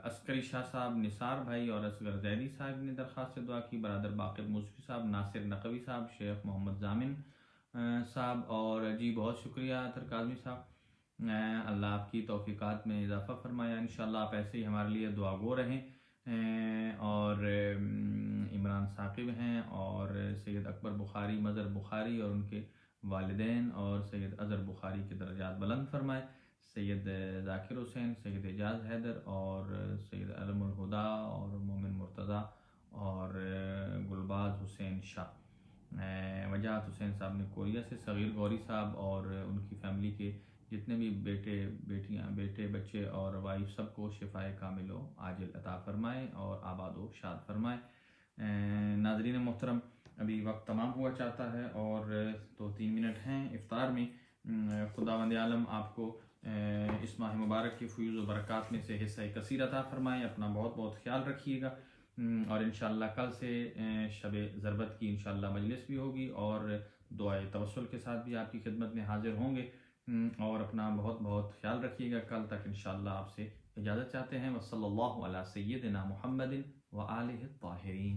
عسکری شاہ صاحب، نثار بھائی اور اصغر زیدی صاحب نے درخواست سے دعا کی، برادر باقر موسوی صاحب، ناصر نقوی صاحب، شیخ محمد زامن صاحب، اور جی بہت شکریہ عطر کاظمی صاحب، اللہ آپ کی توفیقات میں اضافہ فرمایا۔ انشاءاللہ آپ ایسے ہی ہمارے لیے دعا گو رہیں۔ اور عمران ثاقب ہیں اور سید اکبر بخاری، مظہر بخاری اور ان کے والدین، اور سید اظہر بخاری کے درجات بلند فرمائے۔ سید ذاکر حسین، سید اعجاز حیدر اور سید علم الہدا اور مومن مرتضیٰ اور گلباز حسین شاہ، وجاہت حسین صاحب نے کوریا سے، صغیر غوری صاحب اور ان کی فیملی کے جتنے بھی بیٹے، بیٹیاں، بیٹے، بچے اور وائف، سب کو شفاء کامل و عاجل عطا فرمائے اور آباد و شاد فرمائے۔ ناظرین محترم، ابھی وقت تمام ہوا چاہتا ہے اور 2-3 منٹ ہیں افطار میں۔ خداوند عالم آپ کو اس ماہ مبارک کے فیوز و برکات میں سے حصہ کثیر عطا فرمائے۔ اپنا بہت بہت خیال رکھیے گا، اور انشاءاللہ کل سے شب ضربت کی انشاءاللہ مجلس بھی ہوگی اور دعائے توسل کے ساتھ بھی آپ کی خدمت میں حاضر ہوں گے، اور اپنا بہت بہت خیال رکھیے گا۔ کل تک انشاءاللہ آپ سے اجازت چاہتے ہیں۔ وصلی اللہ علی سیدنا محمد وآلہ الطاہرین۔